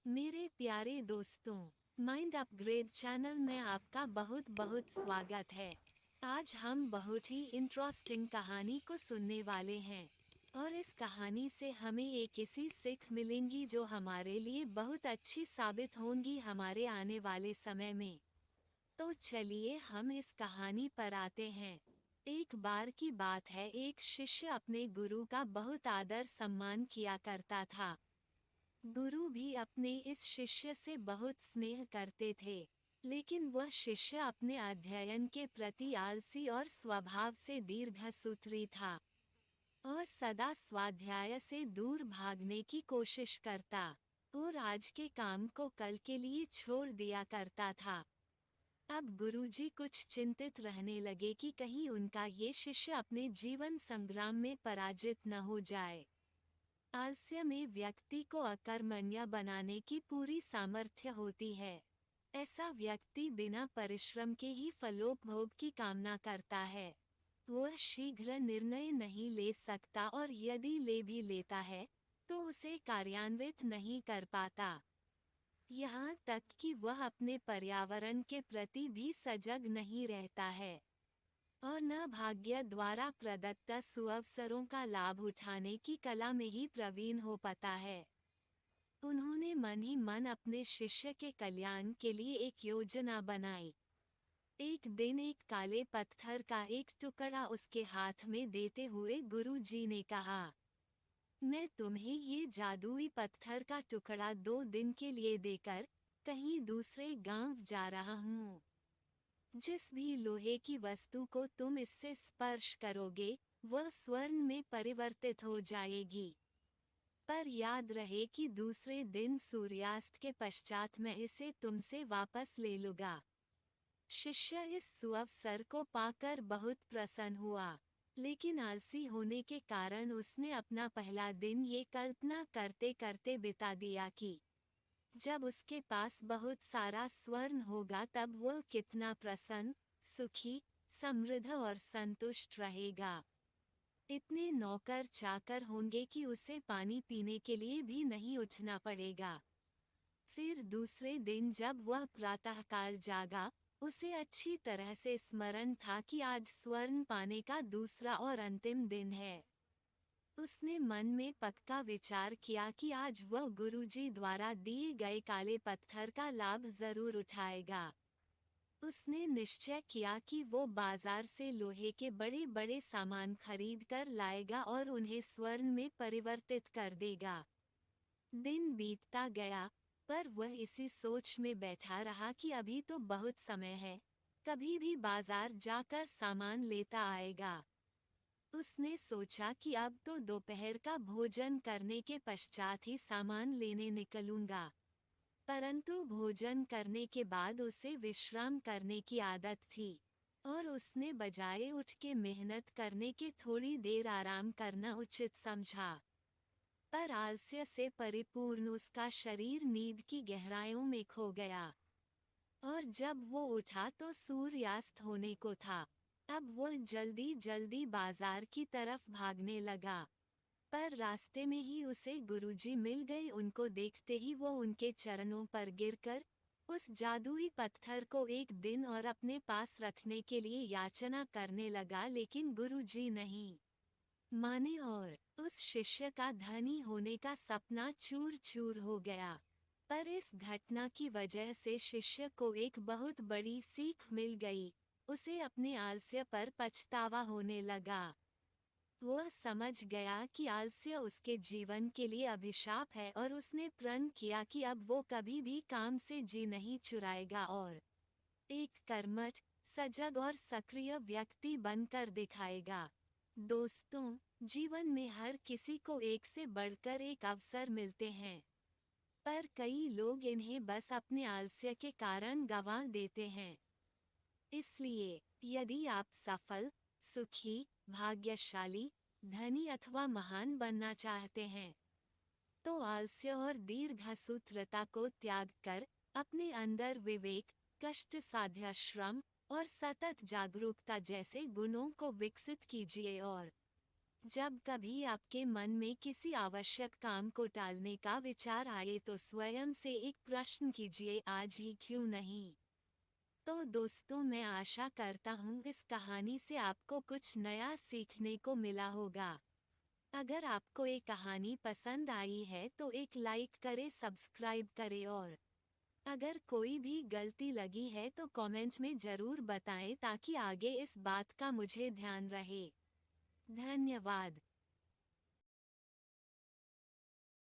मेरे प्यारे दोस्तों, माइंड अपग्रेड चैनल में आपका बहुत बहुत स्वागत है। आज हम बहुत ही इंटरेस्टिंग कहानी को सुनने वाले हैं और इस कहानी से हमें एक ऐसी सीख मिलेंगी जो हमारे लिए बहुत अच्छी साबित होंगी हमारे आने वाले समय में। तो चलिए हम इस कहानी पर आते हैं। एक बार की बात है, एक शिष्य अपने गुरु का बहुत आदर सम्मान किया करता था। गुरु भी अपने इस शिष्य से बहुत स्नेह करते थे, लेकिन वह शिष्य अपने अध्ययन के प्रति आलसी और स्वभाव से दीर्घसूत्री था और सदा स्वाध्याय से दूर भागने की कोशिश करता और आज के काम को कल के लिए छोड़ दिया करता था। अब गुरुजी कुछ चिंतित रहने लगे कि कहीं उनका ये शिष्य अपने जीवन संग्राम में पराजित न हो जाए। आलस्य में व्यक्ति को अकर्मण्य बनाने की पूरी सामर्थ्य होती है। ऐसा व्यक्ति बिना परिश्रम के ही फलोपभोग की कामना करता है। वह शीघ्र निर्णय नहीं ले सकता और यदि ले भी लेता है तो उसे कार्यान्वित नहीं कर पाता। यहाँ तक कि वह अपने पर्यावरण के प्रति भी सजग नहीं रहता है और न भाग्य द्वारा प्रदत्त सुअवसरों का लाभ उठाने की कला में ही प्रवीण हो पाता है। उन्होंने मन ही मन अपने शिष्य के कल्याण के लिए एक योजना बनाई। एक दिन एक काले पत्थर का एक टुकड़ा उसके हाथ में देते हुए गुरु जी ने कहा, मैं तुम्हें ये जादुई पत्थर का टुकड़ा 2 दिन के लिए देकर कहीं दूसरे गांव जा रहा हूँ। जिस भी लोहे की वस्तु को तुम इससे स्पर्श करोगे वह स्वर्ण में परिवर्तित हो जाएगी। पर याद रहे कि दूसरे दिन सूर्यास्त के पश्चात मैं इसे तुमसे वापस ले लूंगा। शिष्य इस सुअवसर को पाकर बहुत प्रसन्न हुआ, लेकिन आलसी होने के कारण उसने अपना पहला दिन ये कल्पना करते करते बिता दिया कि जब उसके पास बहुत सारा स्वर्ण होगा तब वह कितना प्रसन्न, सुखी, समृद्ध और संतुष्ट रहेगा। इतने नौकर चाकर होंगे कि उसे पानी पीने के लिए भी नहीं उठना पड़ेगा। फिर दूसरे दिन जब वह प्रातःकाल जागा, उसे अच्छी तरह से स्मरण था कि आज स्वर्ण पाने का दूसरा और अंतिम दिन है। उसने मन में पक्का विचार किया कि आज वह गुरुजी द्वारा दिए गए काले पत्थर का लाभ जरूर उठाएगा। उसने निश्चय किया कि वो बाजार से लोहे के बड़े बड़े सामान खरीद कर लाएगा और उन्हें स्वर्ण में परिवर्तित कर देगा। दिन बीतता गया, पर वह इसी सोच में बैठा रहा कि अभी तो बहुत समय है, कभी भी बाजार जाकर सामान लेता आएगा। उसने सोचा कि अब तो दोपहर का भोजन करने के पश्चात ही सामान लेने निकलूंगा। परंतु भोजन करने के बाद उसे विश्राम करने की आदत थी और उसने बजाय उठ के मेहनत करने के थोड़ी देर आराम करना उचित समझा। पर आलस्य से परिपूर्ण उसका शरीर नींद की गहराइयों में खो गया और जब वो उठा तो सूर्यास्त होने को था। अब वो जल्दी जल्दी बाजार की तरफ भागने लगा, पर रास्ते में ही उसे गुरुजी मिल गए। उनको देखते ही वो उनके चरणों पर गिरकर उस जादुई पत्थर को एक दिन और अपने पास रखने के लिए याचना करने लगा, लेकिन गुरुजी नहीं माने और उस शिष्य का धनी होने का सपना चूर चूर हो गया। पर इस घटना की वजह से शिष्य को एक बहुत बड़ी सीख मिल गई। उसे अपने आलस्य पर पछतावा होने लगा। वह समझ गया कि आलस्य उसके जीवन के लिए अभिशाप है और उसने प्रण किया कि अब वो कभी भी काम से जी नहीं चुराएगा और एक कर्मठ, सजग और सक्रिय व्यक्ति बनकर दिखाएगा। दोस्तों, जीवन में हर किसी को एक से बढ़कर एक अवसर मिलते हैं, पर कई लोग इन्हें बस अपने आलस्य के कारण गंवा देते हैं। इसलिए यदि आप सफल, सुखी, भाग्यशाली, धनी अथवा महान बनना चाहते हैं, तो आलस्य और दीर्घसूत्रता को त्याग कर अपने अंदर विवेक, कष्ट साध्य श्रम और सतत जागरूकता जैसे गुणों को विकसित कीजिए और जब कभी आपके मन में किसी आवश्यक काम को टालने का विचार आए तो स्वयं से एक प्रश्न कीजिए, आज ही क्यों नहीं। तो दोस्तों, मैं आशा करता हूँ इस कहानी से आपको कुछ नया सीखने को मिला होगा। अगर आपको ये कहानी पसंद आई है तो एक लाइक करें, सब्सक्राइब करें और अगर कोई भी गलती लगी है तो कमेंट में ज़रूर बताएं ताकि आगे इस बात का मुझे ध्यान रहे। धन्यवाद।